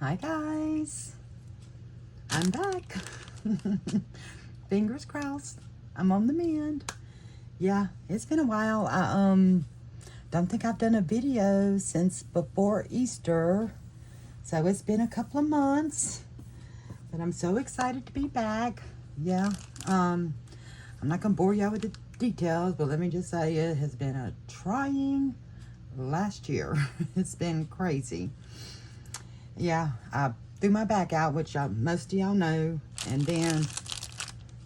Hi guys, I'm back. Fingers crossed, I'm on the mend. Yeah, it's been a while. I don't think I've done a video since before Easter, so it's been a couple of months, but I'm so excited to be back. Yeah, I'm not gonna bore y'all with the details, but let me just say it has been a trying last year. It's been crazy. Yeah, I threw my back out, which most of y'all know, and then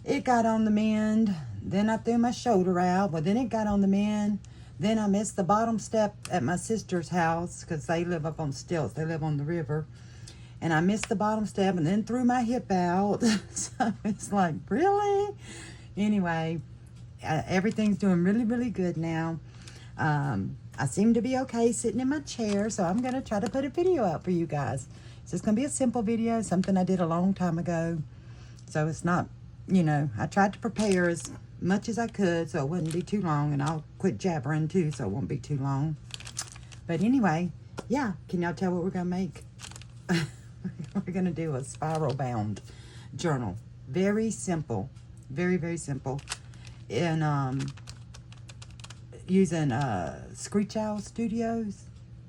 it got on the mend. Then I threw my shoulder out, but then it got on the mend. Then I missed the bottom step at my sister's house because they live up on stilts. They live on the river. And I missed the bottom step and then threw my hip out. So it's like, really? Anyway, everything's doing really, really good now. I seem to be okay sitting in my chair, so I'm going to try to put a video out for you guys. It's just going to be a simple video, something I did a long time ago. So it's not, you know, I tried to prepare as much as I could so it wouldn't be too long, and I'll quit jabbering too so it won't be too long. But anyway, yeah, can y'all tell what we're going to make? We're going to do a spiral bound journal. Very simple. Very, very simple. And, using Screech Owl Studios.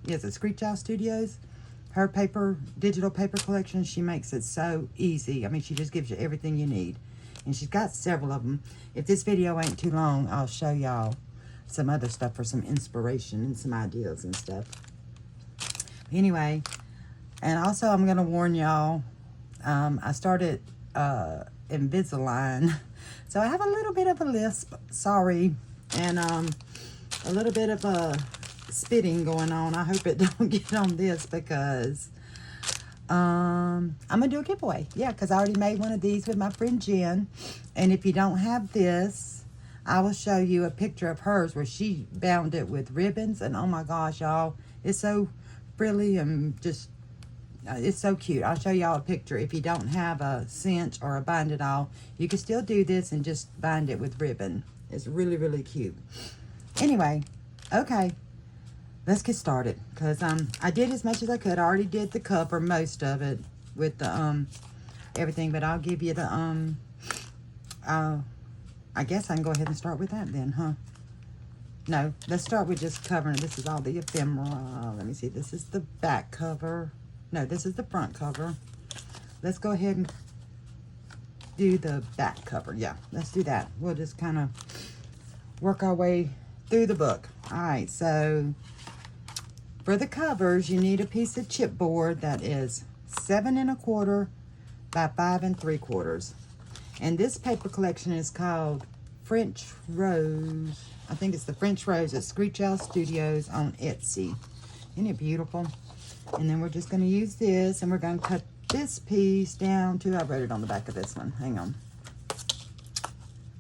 Yes, it's Screech Owl Studios. Her digital paper collection, she makes it so easy. I mean, she just gives you everything you need. And she's got several of them. If this video ain't too long, I'll show y'all some other stuff for some inspiration and some ideas and stuff. Anyway, and also I'm going to warn y'all, I started Invisalign. So I have a little bit of a lisp, sorry. And a little bit of spitting going on. I hope it don't get on this because I'm gonna do a giveaway. Yeah, because I already made one of these with my friend Jen. And if you don't have this, I will show you a picture of hers where she bound it with ribbons. And oh my gosh, y'all, it's so frilly and just it's so cute. I'll show y'all a picture. If you don't have a cinch or a bind it all, you can still do this and just bind it with ribbon. It's really, really cute. Anyway, okay, let's get started. Because I did as much as I could. I already did the cover, most of it, with the everything. But I'll give you the I guess I can go ahead and start with that then, huh? No, let's start with just covering. This is all the ephemera. Let me see. This is the back cover. No, this is the front cover. Let's go ahead and do the back cover. Yeah, let's do that. We'll just kind of work our way through the book. All right, so for the covers, you need a piece of chipboard that is 7 1/4 by 5 3/4. And this paper collection is called French Rose. I think it's the French Rose at Screech Owl Studios on Etsy. Isn't it beautiful? And then we're just going to use this, and we're going to cut this piece down to, I wrote it on the back of this one. Hang on.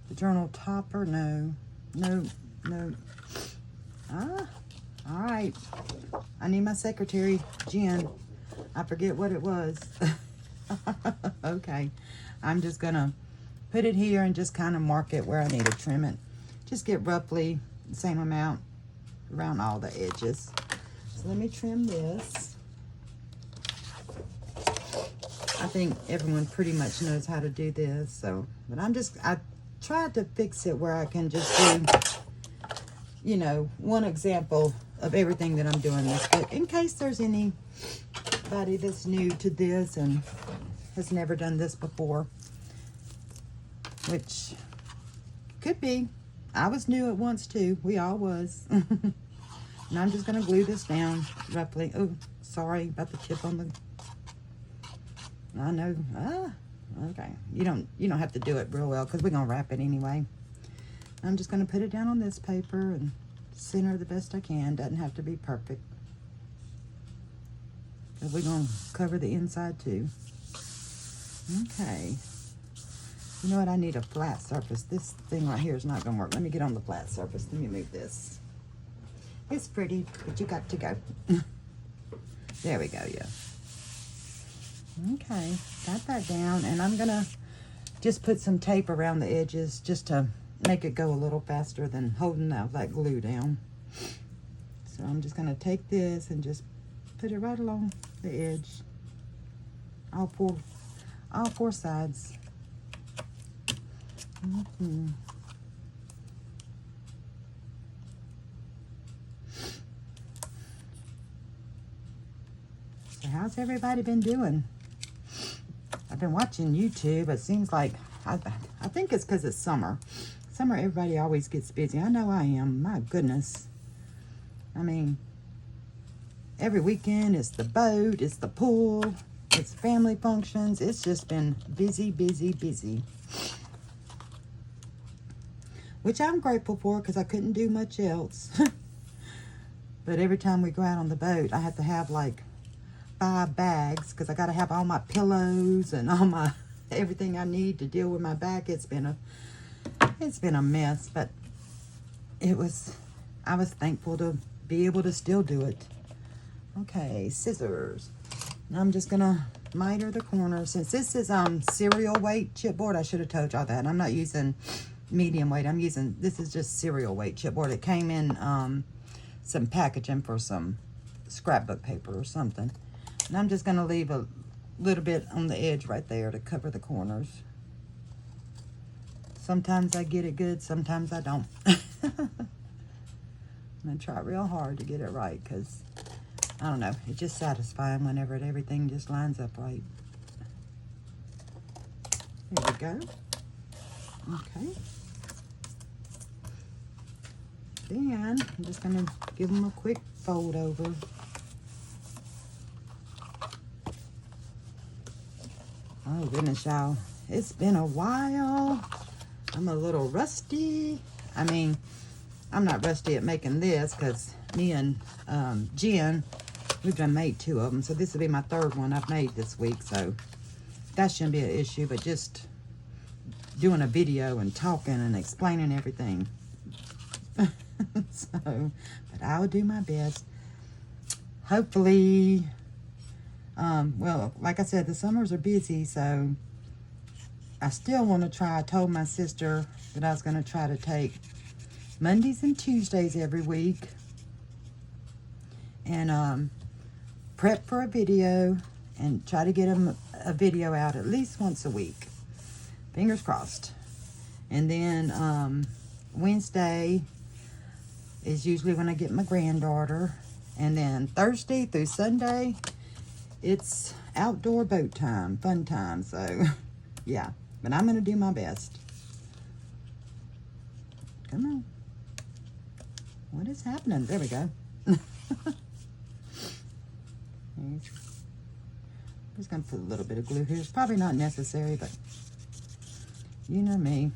The journal topper, no. All right. I need my secretary, Jen. I forget what it was. Okay. I'm just going to put it here and just kind of mark it where I need to trim it. Just get roughly the same amount around all the edges. So let me trim this. I think everyone pretty much knows how to do this. So, but I tried to fix it where I can just do, you know, one example of everything that I'm doing this. But in case there's anybody that's new to this and has never done this before, which could be. I was new at once too. We all was. And I'm just going to glue this down roughly. Oh, sorry about the chip on the... I know. Okay. You don't have to do it real well because we're going to wrap it anyway. I'm just going to put it down on this paper and center the best I can. Doesn't have to be perfect. But we're going to cover the inside too. Okay. You know what? I need a flat surface. This thing right here is not going to work. Let me get on the flat surface. Let me move this. It's pretty, but you got to go. There we go, yeah. Okay, got that down, and I'm gonna just put some tape around the edges just to make it go a little faster than holding that glue down. So I'm just gonna take this and just put it right along the edge. all four sides. So how's everybody been doing? I've been watching YouTube. It seems like, I think it's because it's summer. Summer, everybody always gets busy. I know I am. My goodness. I mean, every weekend it's the boat, it's the pool, it's family functions. It's just been busy, busy, busy. Which I'm grateful for because I couldn't do much else. But every time we go out on the boat, I have to have like 5 bags because I got to have all my pillows and all my everything I need to deal with my back. It's been a mess, but I was thankful to be able to still do it. Okay, scissors. Now I'm just gonna miter the corners. Since this is cereal weight chipboard, I should have told y'all that. I'm not using medium weight. This is just cereal weight chipboard. It came in some packaging for some scrapbook paper or something. And I'm just gonna leave a little bit on the edge right there to cover the corners. Sometimes I get it good, sometimes I don't. I'm gonna try real hard to get it right because I don't know, it's just satisfying whenever everything just lines up right. Here we go. Okay. Then I'm just gonna give them a quick fold over. Oh goodness, y'all. It's been a while. I'm a little rusty. I mean, I'm not rusty at making this because me and Jen, we've done made 2 of them. So this will be my 3rd one I've made this week. So that shouldn't be an issue, but just doing a video and talking and explaining everything. So, but I'll do my best. Hopefully, well, like I said, the summers are busy, so I still want to try. I told my sister that I was going to try to take Mondays and Tuesdays every week and prep for a video and try to get a video out at least once a week. Fingers crossed. And then Wednesday is usually when I get my granddaughter. And then Thursday through Sunday, it's outdoor boat time, fun time. So, yeah. But I'm going to do my best. Come on. What is happening? There we go. I'm just going to put a little bit of glue here. It's probably not necessary, but you know me.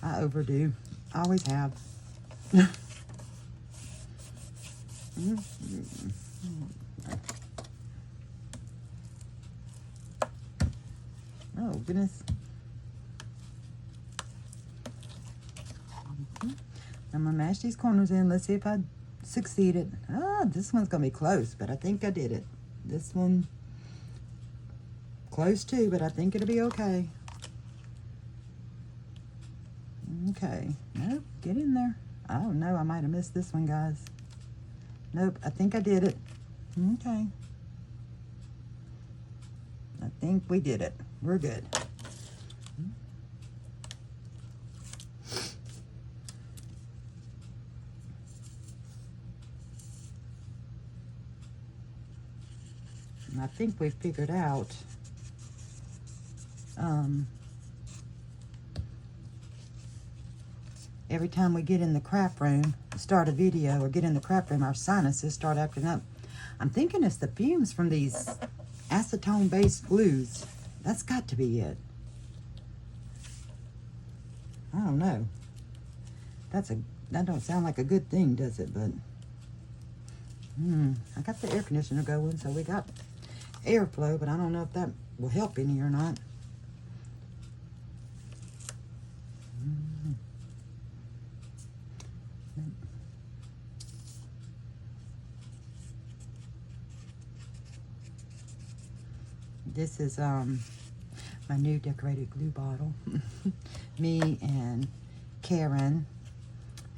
I overdo. I always have. Oh, goodness. I'm going to mash these corners in. Let's see if I succeeded. Ah, this one's going to be close, but I think I did it. This one, close too, but I think it'll be okay. Okay. Nope, get in there. Oh, no, I might have missed this one, guys. Nope, I think I did it. Okay. I think we did it. We're good. And I think we figured out every time we get in the craft room, start a video or get in the craft room, our sinuses start acting up. I'm thinking it's the fumes from these acetone-based glues. That's got to be it. I don't know. That don't sound like a good thing, does it? But I got the air conditioner going, so we got airflow, but I don't know if that will help any or not. This is my new decorated glue bottle. Me and Karen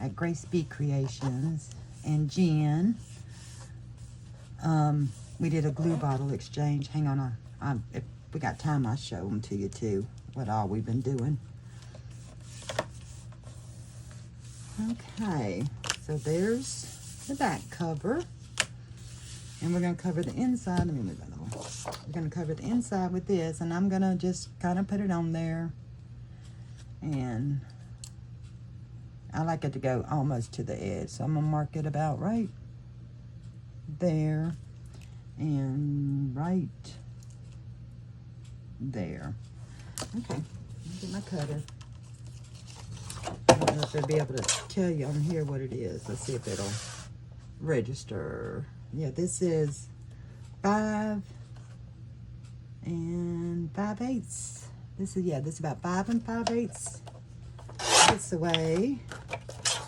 at Grace B Creations and Jen We did a glue bottle exchange. Hang on, if we got time, I'll show them to you too, what all we've been doing. Okay, so there's the back cover. And we're going to cover the inside. Let me move that over. We're going to cover the inside with this, and I'm going to just kind of put it on there. And I like it to go almost to the edge, so I'm going to mark it about right there and right there. Okay, let me get my cutter. I don't know if they'll be able to tell you on here what it is. Let's see if it'll register. Yeah, this is 5 5/8. This is about 5 5/8 this way.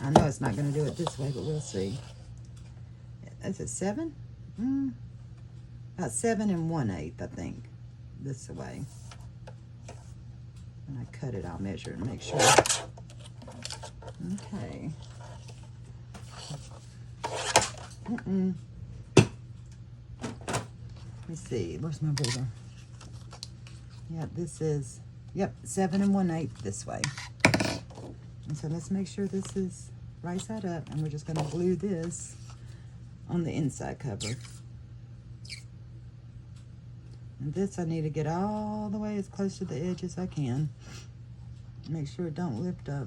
I know it's not going to do it this way, but we'll see. Is it 7? About 7 1/8, I think, this way. When I cut it, I'll measure it and make sure. Okay. Let me see. Where's my ruler? Yeah, this is, yep, 7 1/8 this way. And so let's make sure this is right side up, and we're just going to glue this on the inside cover. And this I need to get all the way as close to the edge as I can. Make sure it don't lift up.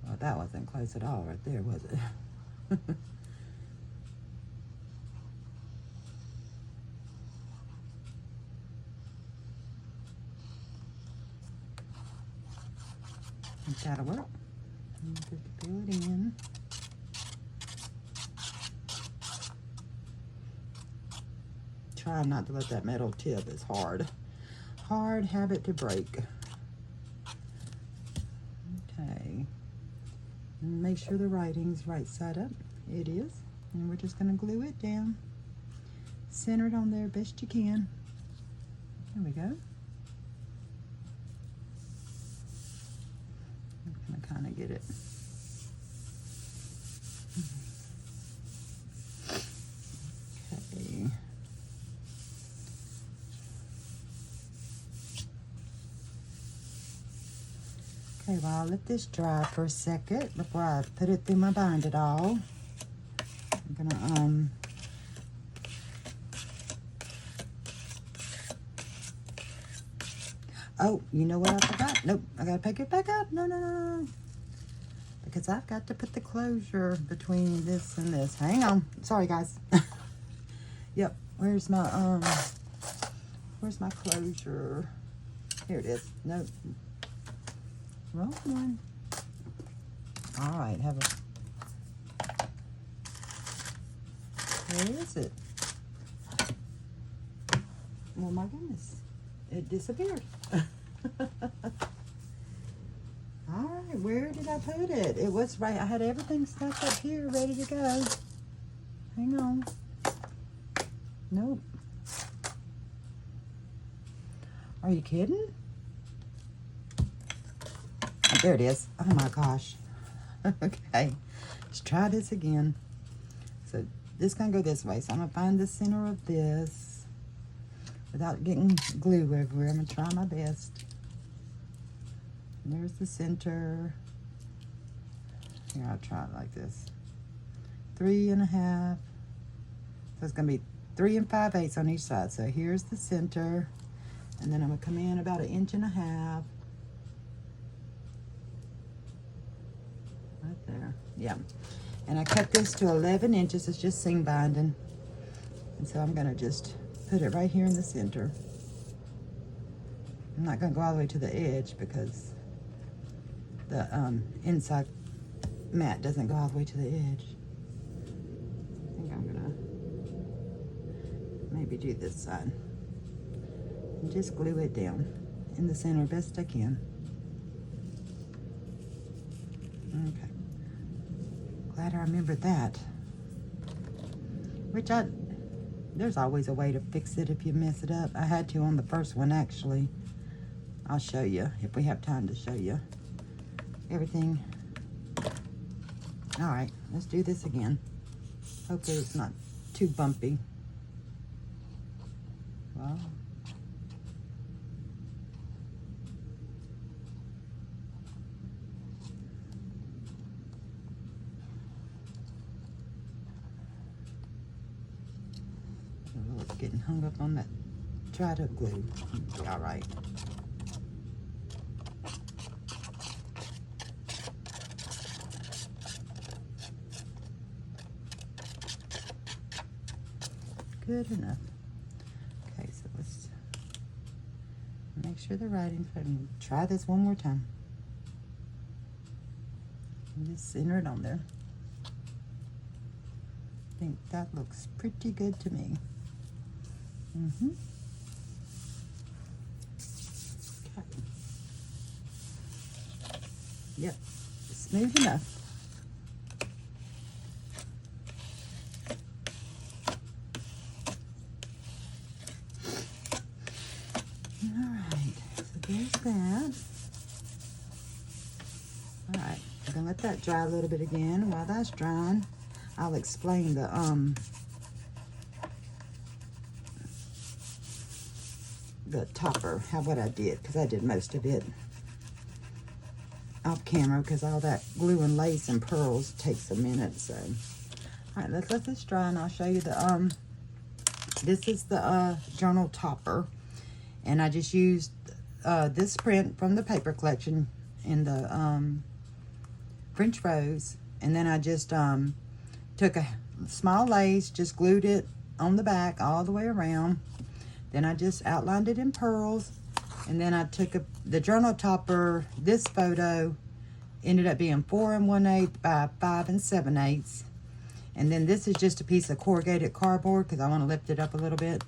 Well, that wasn't close at all right there, was it? That'll work. Just fill it in. Try not to let that metal tip. It's hard. Hard habit to break. Okay. And make sure the writing's right side up. It is. And we're just going to glue it down. Center it on there best you can. There we go. I'm going to kind of get it. Okay. Okay, well, I'll let this dry for a second before I put it through my bind it all. I'm gonna oh, you know what I forgot? Nope, I gotta pick it back up. No. Because I've got to put the closure between this and this. Hang on. Sorry, guys. Yep, where's my closure? Here it is. Nope. Wrong one. All right, have a. Where is it? Oh my goodness, it disappeared. All right, where did I put it? It was right. I had everything stuck up here, ready to go. Hang on. Nope. Are you kidding? There it is. Oh my gosh. Okay. Let's try this again. So this is going to go this way. So I'm going to find the center of this without getting glue everywhere. I'm going to try my best. There's the center. Here, I'll try it like this. 3 1/2. So it's going to be 3 5/8 on each side. So here's the center. And then I'm going to come in about 1 1/2 inches. Right there. Yeah. And I cut this to 11 inches. It's just seam binding. And so I'm going to just put it right here in the center. I'm not going to go all the way to the edge because the inside mat doesn't go all the way to the edge. I think I'm going to maybe do this side. And just glue it down in the center best I can. Okay. Glad I remembered that. There's always a way to fix it if you mess it up. I had to on the first one, actually. I'll show you if we have time to show you. everything. All right, let's do this again. Hopefully it's not too bumpy. Well, oh, it's getting hung up on that dried up glue. It'll be all right. Good enough. Okay, so let's make sure the writing's right. Try this one more time. And just center it on there. I think that looks pretty good to me. Okay. Yep, smooth enough. There's that. All right, I'm gonna let that dry a little bit again. While that's drying, I'll explain the topper, what I did, because I did most of it off camera, because all that glue and lace and pearls takes a minute. So, all right, let's let this dry, and I'll show you the this is the journal topper, and I just used this print from the paper collection in the French Rose, and then I just took a small lace, just glued it on the back all the way around. Then I just outlined it in pearls, and then I took the journal topper. This photo ended up being 4 1/8 by 5 7/8, and then this is just a piece of corrugated cardboard because I want to lift it up a little bit,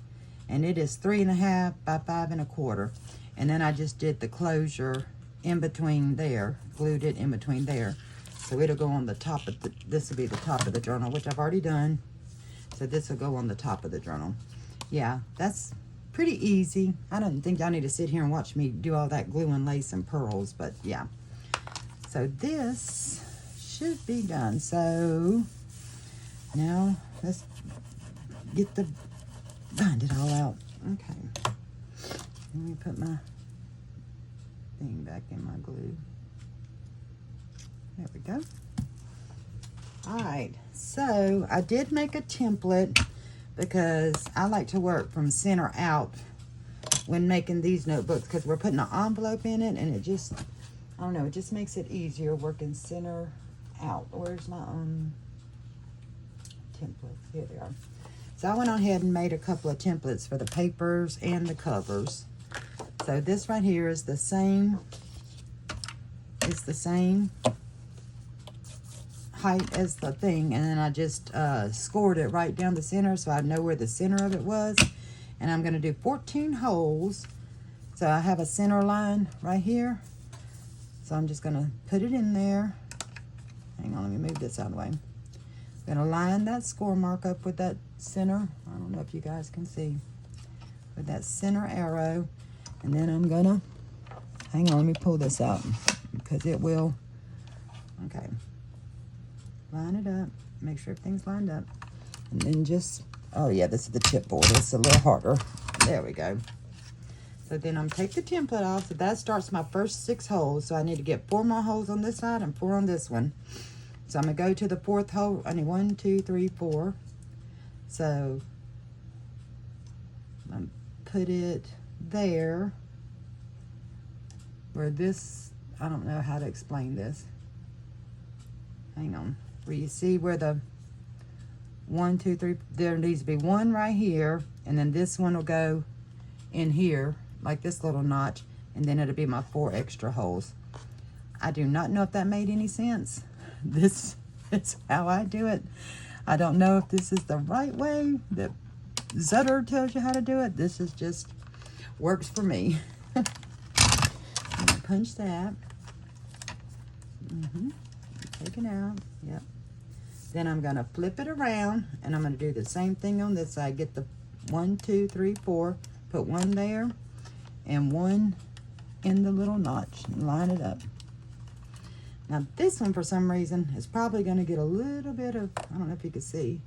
and it is 3 1/2 by 5 1/4. And then I just did the closure in between there, glued it in between there. So it'll go on the top of this will be the top of the journal, which I've already done. So this will go on the top of the journal. Yeah, that's pretty easy. I don't think y'all need to sit here and watch me do all that glue and lace and pearls, but yeah. So this should be done. So now let's bind it all out. Okay. Let me put my thing back in my glue. There we go. All right, so I did make a template because I like to work from center out when making these notebooks, because we're putting an envelope in it, and it just, I don't know, it just makes it easier working center out. Where's my templates? Here they are. So I went on ahead and made a couple of templates for the papers and the covers. So this right here is the same. It's the same height as the thing, and then I just scored it right down the center so I know where the center of it was. And I'm going to do 14 holes. So I have a center line right here. So I'm just going to put it in there. Hang on, let me move this out of the way. I'm going to line that score mark up with that center. I don't know if you guys can see. With that center arrow. And then I'm going to, hang on, let me pull this out because it will, okay. Line it up. Make sure everything's lined up. And then just, oh yeah, this is the chipboard. It's a little harder. There we go. So then I'm take the template off. So that starts my first 6 holes. So I need to get 4 more holes on this side and 4 on this one. So I'm going to go to the 4th hole. I need 1, 2, 3, 4. So I'm put it there. Where this, I don't know how to explain this. Hang on. Where you see where the 1, 2, 3, there needs to be 1 right here, and then this one will go in here, like this little notch, and then it'll be my 4 extra holes. I do not know if that made any sense. This is how I do it. I don't know if this is the right way that Zutter tells you how to do it. This is just works for me. I'm gonna punch that. Take it out. Yep. Then I'm gonna flip it around, and I'm gonna do the same thing on this side. Get the 1, 2, 3, 4. Put 1 there, and 1 in the little notch, and line it up. Now this one, for some reason, is probably going to get a little bit of, I don't know if you can see,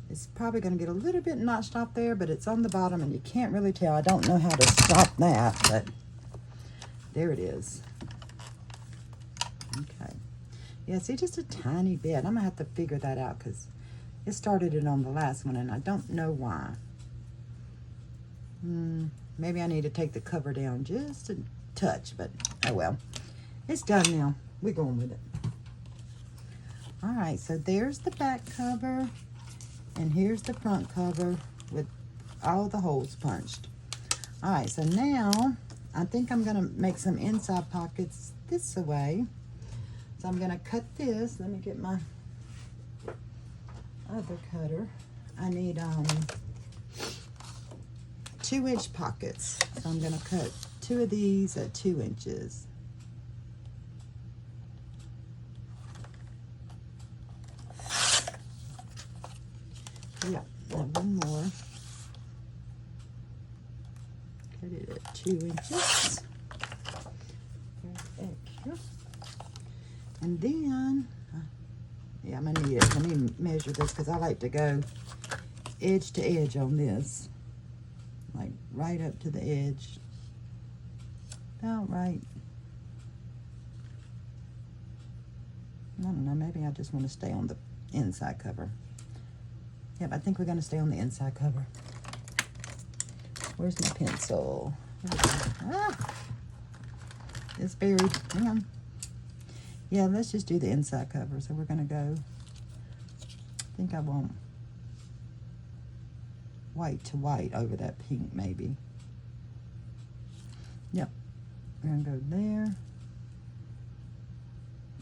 it's probably going to get a little bit notched off there, but it's on the bottom and you can't really tell. I don't know how to stop that, but there it is. Okay. Yeah, see, just a tiny bit. I'm going to have to figure that out because it started it on the last one and I don't know why. Maybe I need to take the cover down just a touch, but oh well. It's done now. We're going with it. All right, so there's the back cover, and here's the front cover with all the holes punched. All right, so now I think I'm gonna make some inside pockets this way. So I'm gonna cut this. Let me get my other cutter. I need 2-inch pockets. So I'm gonna cut 2 of these at 2 inches. Yeah, and one more. Cut it at 2 inches. There's extra. And then, yeah, I'm gonna need it. Let me measure this because I like to go edge to edge on this. Like right up to the edge. About right. I don't know, maybe I just want to stay on the inside cover. Yep, I think we're going to stay on the inside cover. Where's my pencil? Ah! It's buried. Hang on. Yeah, let's just do the inside cover. So we're going to go, I think I want white to white over that pink maybe. Yep. We're going to go there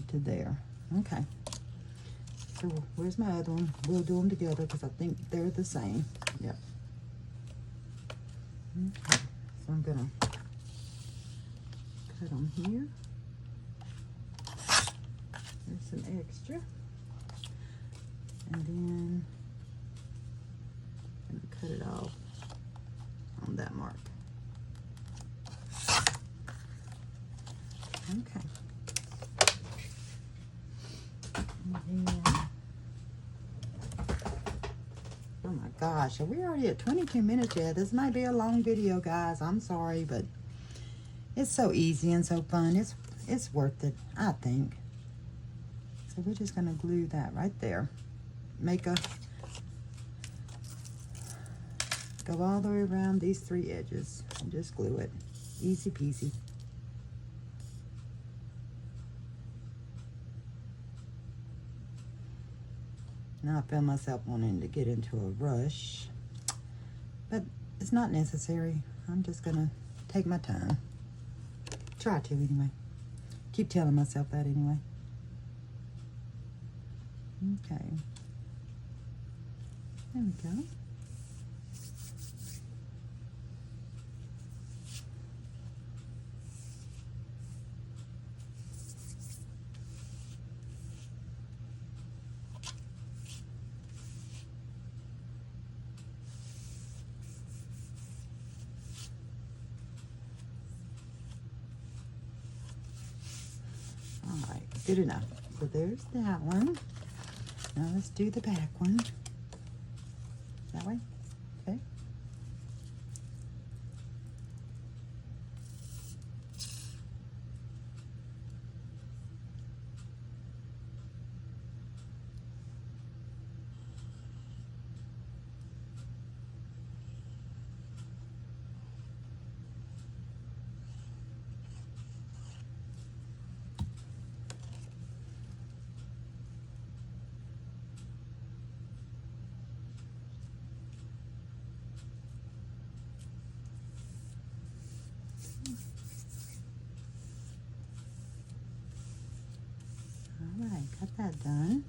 to there. Okay. So where's my other one? We'll do them together because I think they're the same. Yep. Okay. So I'm going to cut them here. There's some extra. And then I'm going to cut it off on that mark. Okay. And then, oh my gosh, are we already at 22 minutes yet? This might be a long video, guys. I'm sorry, but it's so easy and so fun. It's worth it, I think. So we're just gonna glue that right there. Make a, go all the way around these 3 edges and just glue it. Easy peasy. Now I feel myself wanting to get into a rush, but it's not necessary. I'm just gonna take my time. Try to anyway. Keep telling myself that anyway. Okay. There we go. Good enough. So there's that one. Now let's do the back one. That way? Okay. Got that done.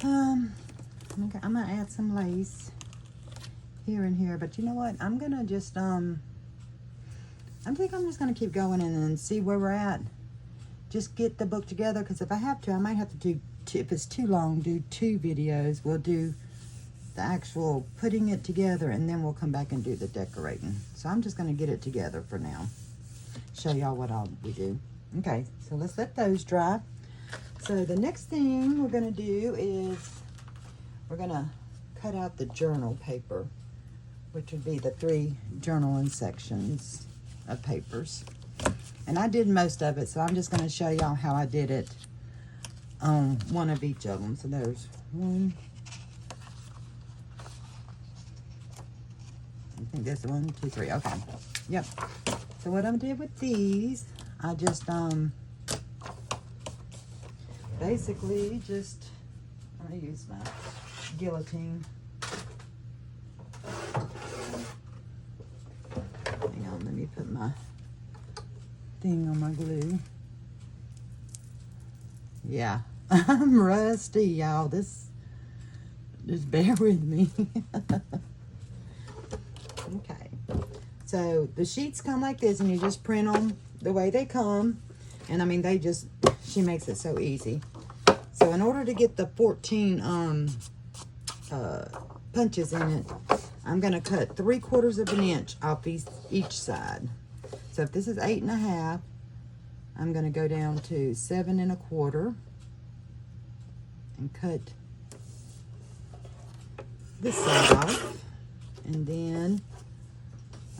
Okay, I'm gonna add some lace here and here, but you know what? I'm gonna just I think I'm just gonna keep going and then see where we're at. Just get the book together, because if I have to, I might have to do if it's too long, do 2 videos. We'll do the actual putting it together, and then we'll come back and do the decorating. So I'm just gonna get it together for now. Show y'all what we do. Okay, so let's let those dry. So the next thing we're going to do is we're going to cut out the journal paper, which would be the 3 journaling sections of papers. And I did most of it, so I'm just going to show y'all how I did it on one of each of them. So there's 1. I think that's 1, 2, 3. Okay. Yep. So what I did with these, I just basically just, I'm going to use my guillotine. Hang on, let me put my thing on my glue. Yeah, I'm rusty, y'all. Just bear with me. Okay. So the sheets come like this, and you just print them the way they come. And I mean, she makes it so easy. So in order to get the 14 punches in it, I'm going to cut 3/4 of an inch off each side. So if this is 8 1/2, I'm going to go down to 7 1/4 and cut this side off. And then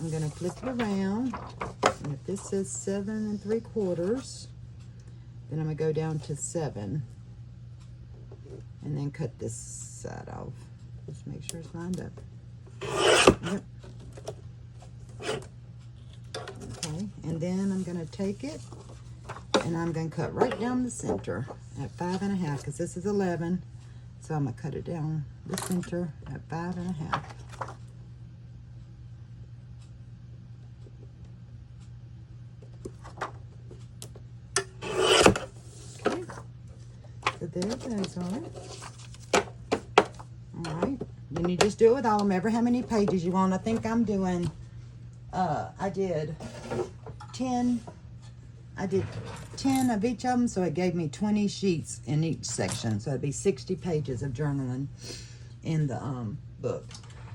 I'm going to flip it around. And if this says 7 3/4, then I'm going to go down to 7. And then cut this side off. Just make sure it's lined up. Yep. Okay, and then I'm going to take it and I'm going to cut right down the center at 5 1/2, because this is 11. So I'm going to cut it down the center at 5 1/2. Okay, so there those are. All right, then you just do it with all of them, ever how many pages you want. I think I'm doing, I did 10 of each of them, so it gave me 20 sheets in each section. So it'd be 60 pages of journaling in the book.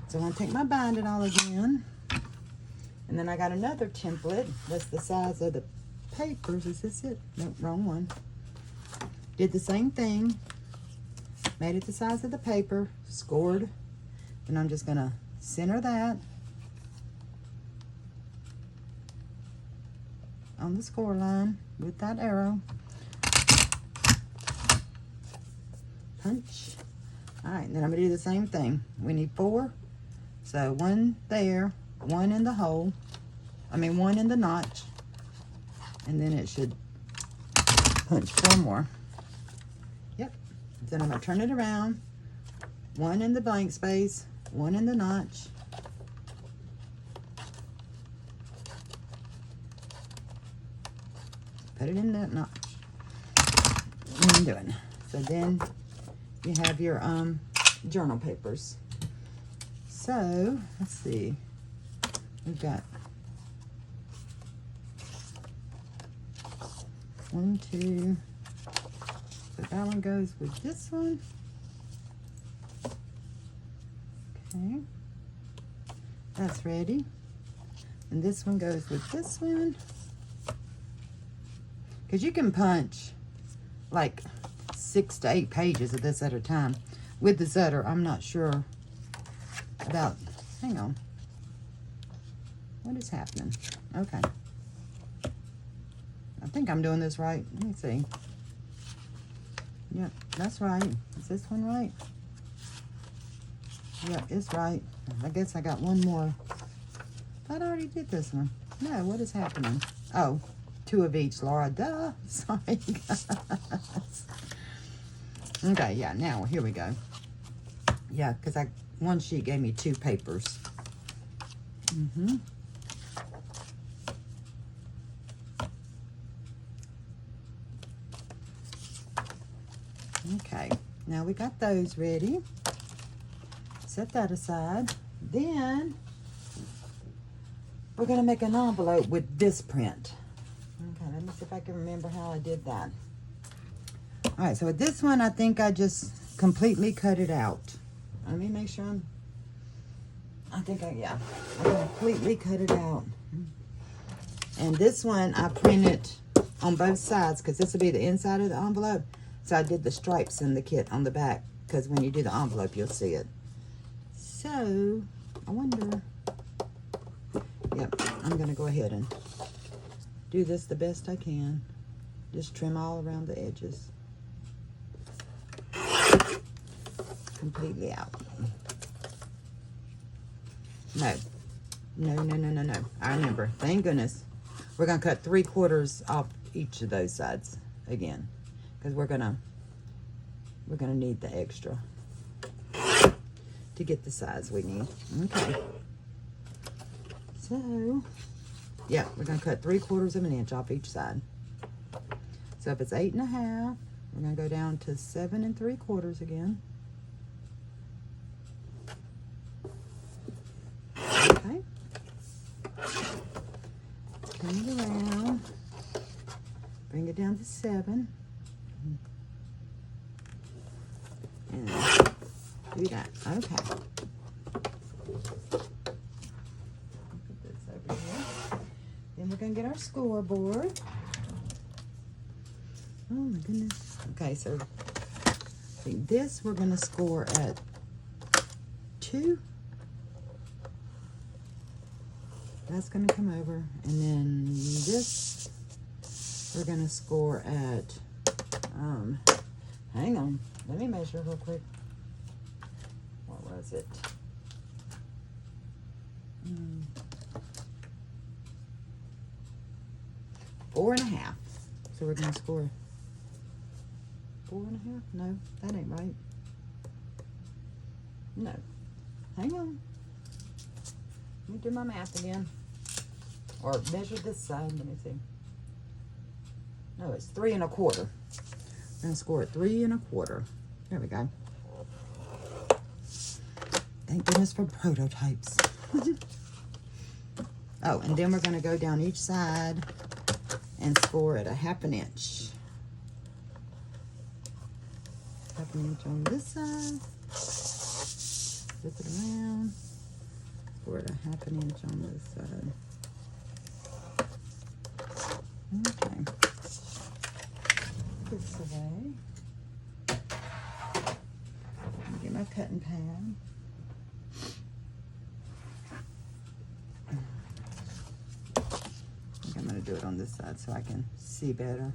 So I'm going to take my binding all again. And then I got another template that's the size of the papers. Is this it? Nope, wrong one. Did the same thing. Made it the size of the paper. Scored. And I'm just going to center that on the score line with that arrow. Punch. Alright, then I'm going to do the same thing. We need 4. So 1 there, 1 in the hole. 1 in the notch. And then it should punch 4 more. Yep. Then I'm going to turn it around. 1 in the blank space, 1 in the notch. Put it in that notch. What I'm doing. So then you have your journal papers. So let's see. We've got 1, 2. So that one goes with this one. Okay. That's ready. And this one goes with this one. Because you can punch like 6 to 8 pages of this at a time. With the Zutter, I'm not sure about, hang on. What is happening? Okay. I think I'm doing this right. Let me see. Yep, that's right. Is this one right? Yep, it's right. I guess I got one more. I thought I already did this one. No, what is happening? Oh. 2 of each, Laura. Duh. Sorry, guys. Okay, yeah, now, here we go. Yeah, because one sheet gave me 2 papers. Okay, now we got those ready. Set that aside. Then, we're going to make an envelope with this print. Okay, let me see if I can remember how I did that. All right, so with this one, I think I just completely cut it out. Let me make sure I completely cut it out. And this one, I printed on both sides, because this will be the inside of the envelope. So I did the stripes in the kit on the back, because when you do the envelope, you'll see it. So, I wonder. Yep, I'm going to go ahead and do this the best I can. Just trim all around the edges. Completely out. No. No. I remember. Thank goodness. We're going to cut 3/4 off each of those sides again. Because we're gonna need the extra to get the size we need. Okay. So, yeah, we're gonna cut 3/4 of an inch off each side. So if it's 8 1/2, we're gonna go down to 7 3/4 again. Okay. Turn it around. Bring it down to 7. And do that. Okay. Put this over here. Then we're going to get our scoreboard. Oh my goodness. Okay, so I think this we're going to score at 2. That's going to come over. And then this we're going to score at, hang on. Let me measure real quick. What was it? 4 1/2. So we're going to score 4 1/2? No, that ain't right. No. Hang on. Let me do my math again. Or measure this side. Let me see. No, it's 3 1/4. We're going to score at 3 1/4. There we go. Thank goodness for prototypes. Oh, and then we're going to go down each side and score at a 1/2 inch. 1/2 inch on this side. Flip it around. Score at a 1/2 inch on this side. Okay. This away. Get my cutting pad. I think I'm going to do it on this side so I can see better.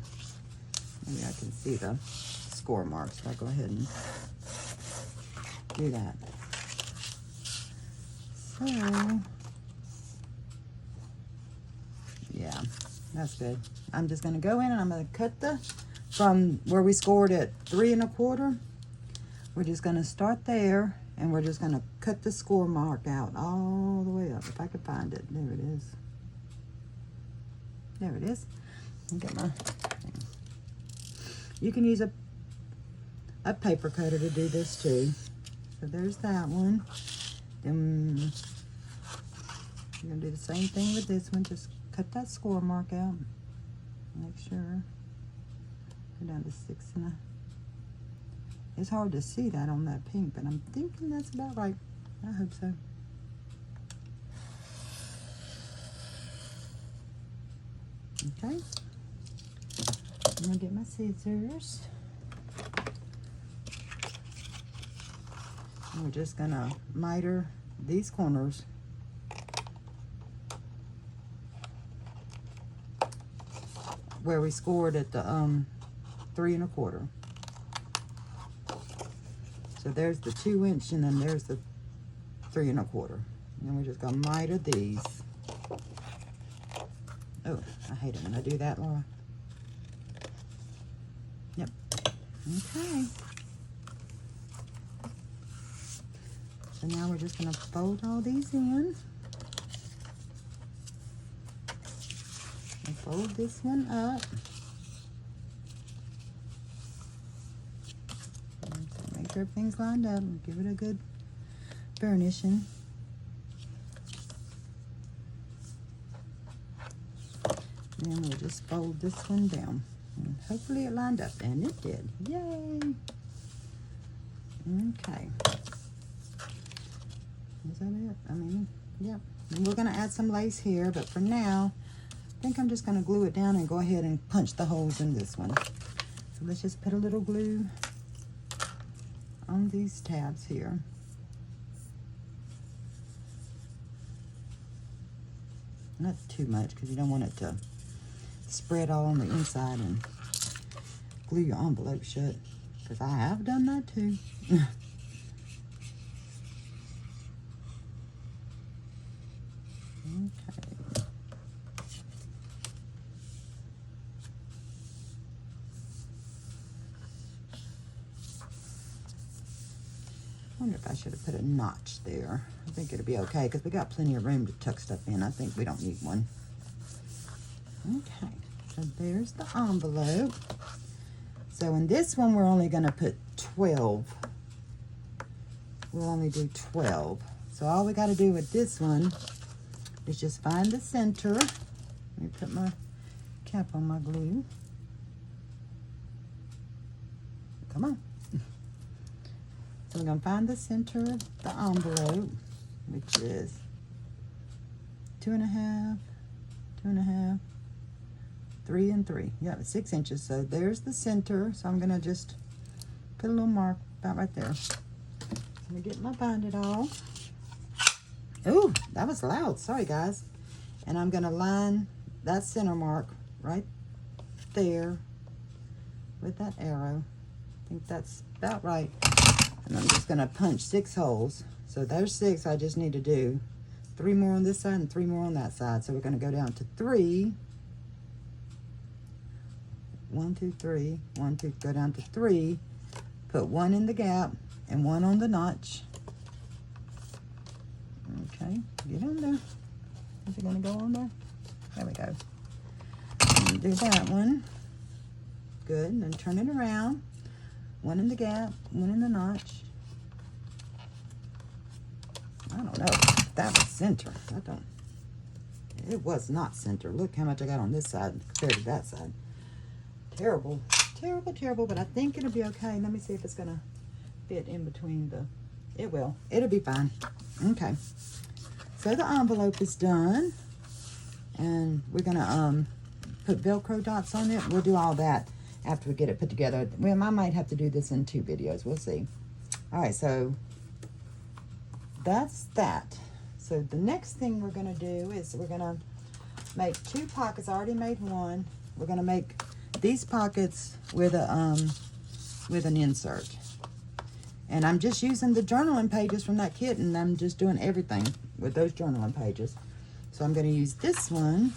Maybe I can see the score marks. So I'll go ahead and do that. So, yeah, that's good. I'm just going to go in and I'm going to cut from where we scored at 3 1/4. We're just going to start there, and we're just going to cut the score mark out all the way up. If I could find it. There it is. There it is. Get my thing. You can use a paper cutter to do this too. So there's that one. Then I'm going to do the same thing with this one. Just cut that score mark out. Make sure. Go down to 6 1/2. It's hard to see that on that pink, but I'm thinking that's about right. I hope so. Okay. I'm gonna get my scissors. And we're just gonna miter these corners. Where we scored at the 3 1/4. So there's the 2 inch, and then there's the 3 1/4. And then we're just gonna miter these. Oh, I hate it when I do that, Laura. Yep. Okay. So now we're just gonna fold all these in. And fold this one up. Make sure everything's lined up and give it a good burnishing. And then we'll just fold this one down. And hopefully it lined up, and it did. Yay! Okay. Is that it? I mean, yeah. And we're going to add some lace here, but for now, think I'm just going to glue it down and go ahead and punch the holes in this one. So let's just put a little glue on these tabs here. Not too much, because you don't want it to spread all on the inside and glue your envelope shut, because I have done that too. Okay. I wonder if I should have put a notch there. I think it'll be okay, because we got plenty of room to tuck stuff in. I think we don't need one. Okay, so there's the envelope. So in this one, we're only going to put 12. We'll only do 12. So all we got to do with this one is just find the center. Let me put my cap on my glue. Come on. So we're going to find the center of the envelope, which is 2.5, 2.5, 3 and 3. Yeah, 6 inches. So there's the center. So I'm going to just put a little mark about right there. Let me get my binded off. Ooh, that was loud. Sorry, guys. And I'm going to line that center mark right there with that arrow. I think that's about right. And I'm just going to punch 6 holes. So there's 6. I just need to do 3 more on this side and 3 more on that side. So we're going to go down to 3. 1, 2, 3. 1, 2. Go down to 3. Put 1 in the gap and 1 on the notch. Okay, get on there. Is it going to go on there? There we go. And do that one. Good. And then turn it around. 1 in the gap, 1 in the notch. I don't know. That was center. It was not center. Look how much I got on this side compared to that side. Terrible. Terrible, terrible. But I think it'll be okay. Let me see if it's going to fit in between the... It will. It'll be fine. Okay. So the envelope is done. And we're going to put Velcro dots on it. We'll do all that after we get it put together. Well, I might have to do this in 2 videos. We'll see. All right, so that's that. So the next thing we're going to do is we're going to make 2 pockets. I already made one. We're going to make these pockets with an insert. And I'm just using the journaling pages from that kit, and I'm just doing everything with those journaling pages. So I'm going to use this one,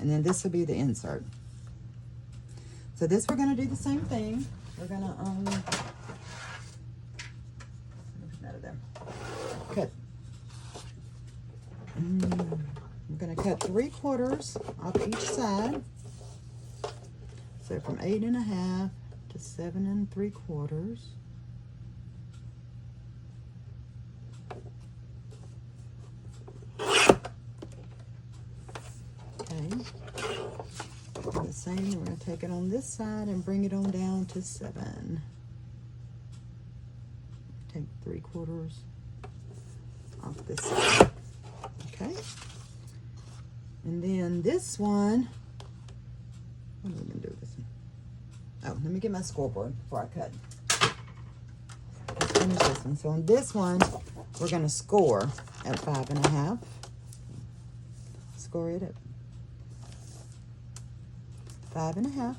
and then this will be the insert. So this, we're going to do the same thing. We're going to, let me put that there. Cut. We're going to cut 3/4 off each side. So from 8.5 to 7 3/4. Okay. The same, we're going to take it on this side and bring it on down to 7. Take 3/4 off this side. Okay. And then this one, what are we going to do with this one? Oh, let me get my scoreboard before I cut. Let's finish this one. So on this one, we're going to score at 5.5. Score it at 5.5.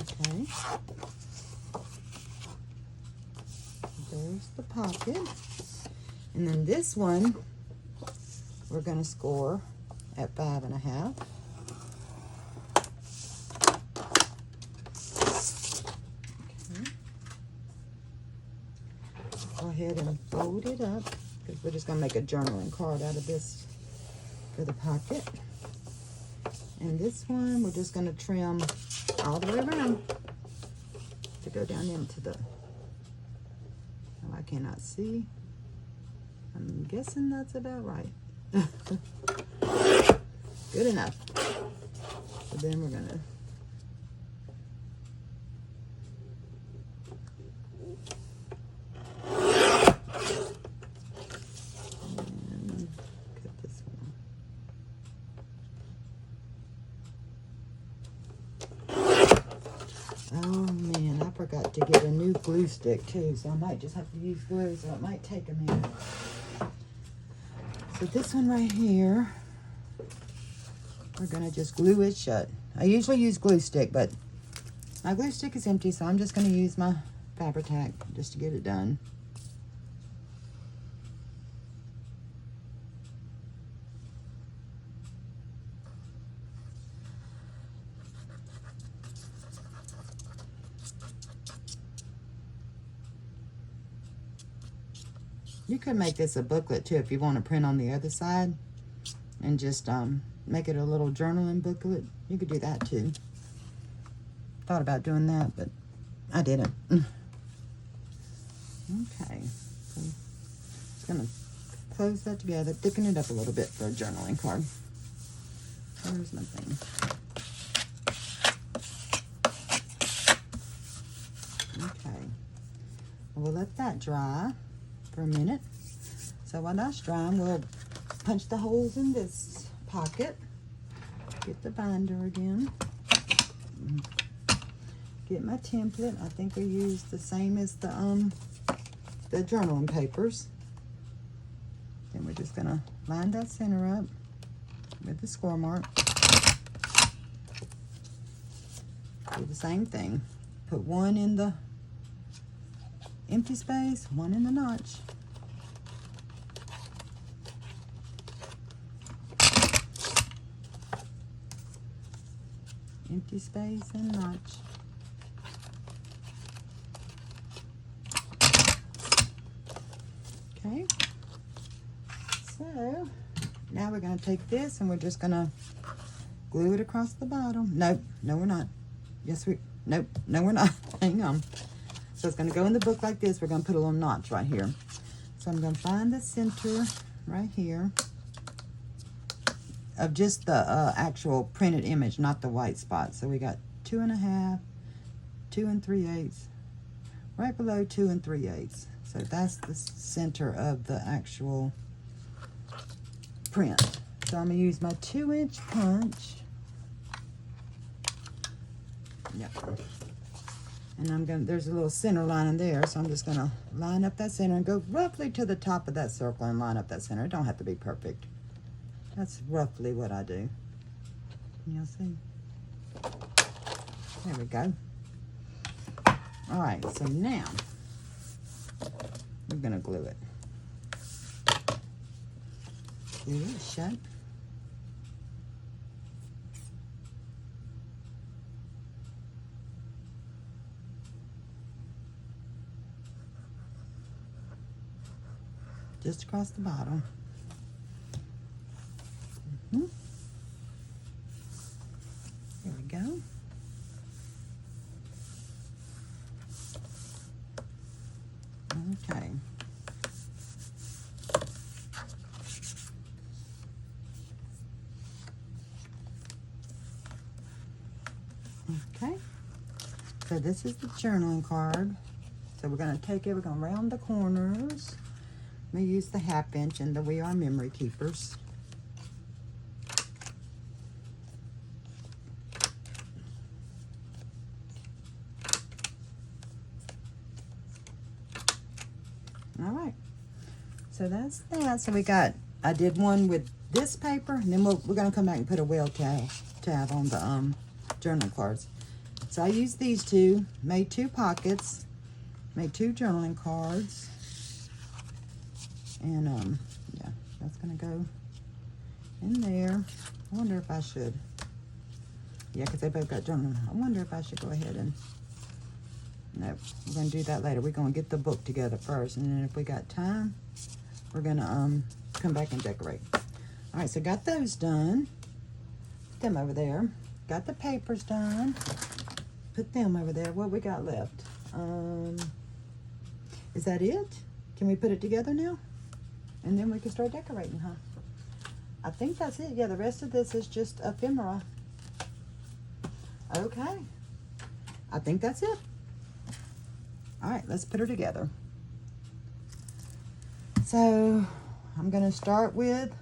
Okay. There's the pocket. And then this one, we're going to score at 5.5. Okay. Go ahead and fold it up, because we're just going to make a journaling card out of this for the pocket. And this one, we're just going to trim all the way around to go down into the, oh, I cannot see. I'm guessing that's about right. Good enough. So then we're going to cut this one. forgot to get a new glue stick too, so I might just have to use glue, so it might take a minute. So this one right here, we're gonna just glue it shut. I usually use glue stick, but my glue stick is empty, so I'm just gonna use my Fabri-Tac just to get it done. You could make this a booklet too if you want to print on the other side and just make it a little journaling booklet. You could do that too. Thought about doing that, but I didn't. Okay, so just gonna close that together, thicken it up a little bit for a journaling card. Where's my thing? Okay, we'll let that dry for a minute. So while that's drying, we'll punch the holes in this pocket. Get the binder again. Get my template. I think we used the same as the journaling papers. Then we're just gonna line that center up with the score mark. Do the same thing. Put one in the empty space, one in the notch. Empty space and notch. Okay. So now we're going to take this and we're just going to glue it across the bottom. Nope, no we're not. Nope, no we're not. Hang on. So it's going to go in the book like this. We're going to put a little notch right here. So I'm going to find the center right here of just the actual printed image, not the white spot. So we got 2 1/2, 2 3/8, right below 2 3/8. So that's the center of the actual print. So I'm gonna use my 2-inch punch. Yep. And there's a little center line in there, so I'm just gonna line up that center and go roughly to the top of that circle and line up that center. It don't have to be perfect. That's roughly what I do. You'll see. There we go. All right, so now we're gonna glue it. Glue it shut. Just across the bottom. There we go. Okay. Okay. So this is the journaling card. So we're going to take it, we're going to round the corners. We use the 1/2 inch and the We Are Memory Keepers. All right, so that's that. So I did one with this paper, and then we're gonna come back and put a whale tab on the journal cards. So I used these two, made 2 pockets, made 2 journaling cards, and yeah, that's gonna go in there. I wonder if I should, yeah, because they both got journaling. I wonder if I should go ahead and, no, we're going to do that later. We're going to get the book together first, and then if we got time, we're going to come back and decorate. All right, so got those done. Put them over there. Got the papers done. Put them over there. What we got left? Is that it? Can we put it together now? And then we can start decorating, huh? I think that's it. Yeah, the rest of this is just ephemera. Okay. I think that's it. All right, let's put her together. So I'm going to start with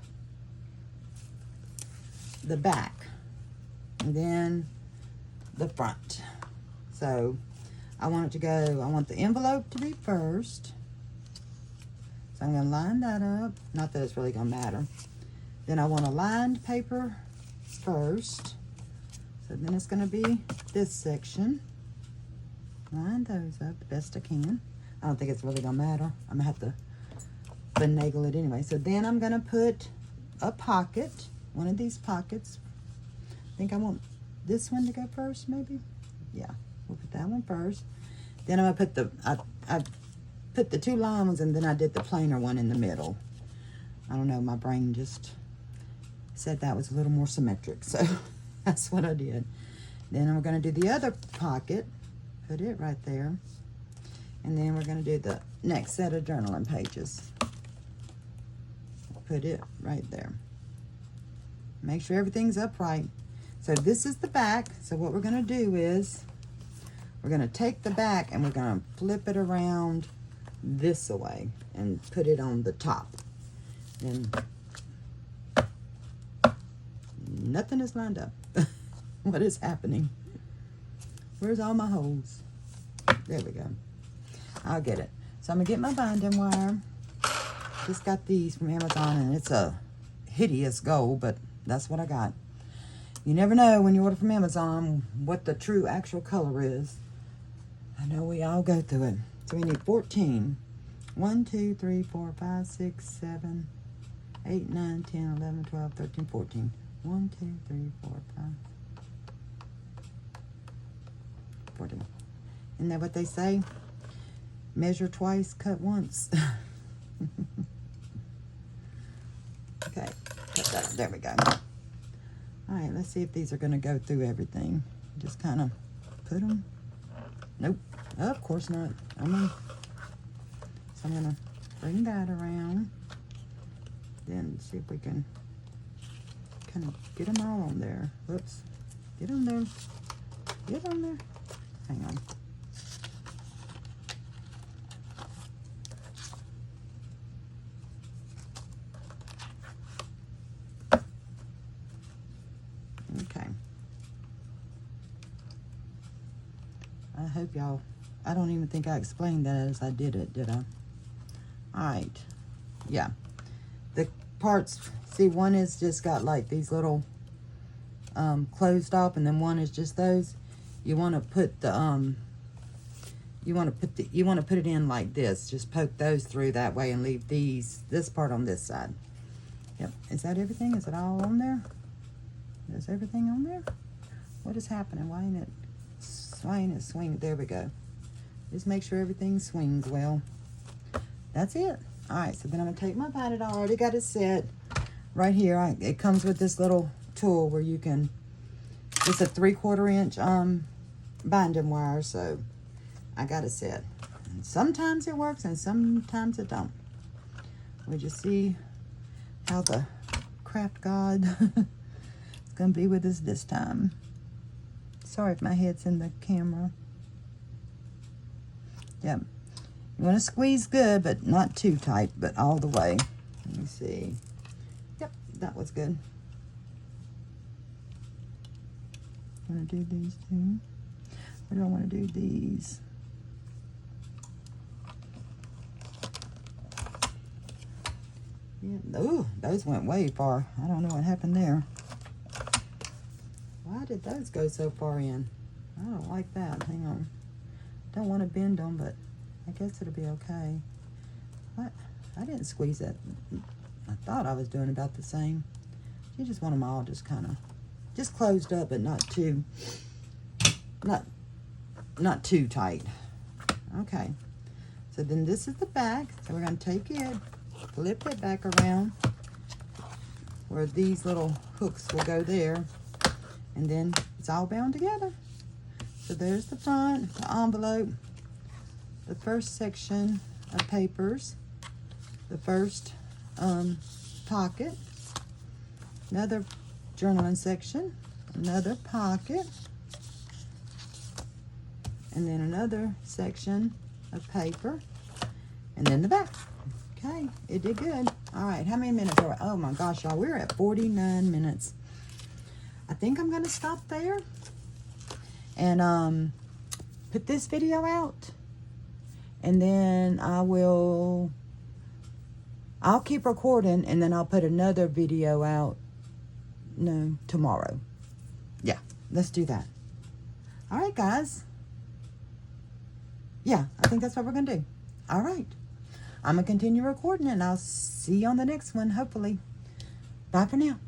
the back and then the front. So I want it to go, I want the envelope to be first. So I'm going to line that up. Not that it's really going to matter. Then I want a lined paper first. So then it's going to be this section. Line those up the best I can. I don't think it's really going to matter. I'm going to have to finagle it anyway. So then I'm going to put a pocket. One of these pockets. I think I want this one to go first, maybe? Yeah, we'll put that one first. Then I'm going to put I put the 2 line ones, and then I did the plainer one in the middle. I don't know, my brain just said that was a little more symmetric, so that's what I did. Then I'm going to do the other pocket, put it right there, and then we're going to do the next set of journaling pages. Put it right there. Make sure everything's upright. So this is the back. So what we're going to do is we're going to take the back and we're going to flip it around this way and put it on the top. And nothing is lined up. What is happening? Where's all my holes? There we go. I'll get it. So I'm going to get my binding wire. Just got these from Amazon, and it's a hideous gold, but that's what I got. You never know when you order from Amazon what the true actual color is. I know we all go through it. So we need 14. 1, 2, 3, 4, 5, 6, 7, 8, 9, 10, 11, 12, 13, 14. 1, 2, 3, 4, 5, 14. Isn't that what they say? Measure twice, cut once. Okay, cut that. There we go. All right, let's see if these are going to go through everything. Just kind of put them. Nope. Oh, of course not. So I'm going to bring that around. Then see if we can kind of get them all on there. Whoops. Get on there. Get on there. Hang on. Okay. I hope y'all, I don't even think I explained that as I did it, did I? Alright. Yeah. The parts, see, one is just got like these little closed off, and then one is just those. You want to put the you want to put it in like this. Just poke those through that way and leave this part on this side. Yep. Is that everything? Is it all on there? Is everything on there? What is happening? Why ain't it swinging? There we go. Just make sure everything swings well. That's it. All right, so then I'm gonna take my binding. I already got it set right here. It comes with this little tool where you can, it's a 3/4 inch binding wire, so I got it set. And sometimes it works and sometimes it don't. We just see how the craft god is gonna be with us this time. Sorry if my head's in the camera. Yep. You want to squeeze good, but not too tight, but all the way. Let me see. Yep, that was good. Want to do these two? Or do I want to do these? Yeah. Ooh, those went way far. I don't know what happened there. Why did those go so far in? I don't like that. Hang on. Don't want to bend them, but I guess it'll be okay. What? I didn't squeeze that. I thought I was doing about the same. You just want them all just kind of, just closed up, but not too tight. Okay. So then this is the back. So we're going to take it, flip it back around where these little hooks will go there. And then it's all bound together. So there's the front, the envelope, the first section of papers, the first pocket, another journaling section, another pocket, and then another section of paper, and then the back. Okay, it did good. All right, how many minutes are we? Oh my gosh, y'all, we're at 49 minutes. I think I'm gonna stop there and put this video out, and then I'll keep recording, and then I'll put another video out, no, tomorrow. Yeah, let's do that. All right, guys. Yeah, I think that's what we're going to do. All right. I'm going to continue recording, and I'll see you on the next one, hopefully. Bye for now.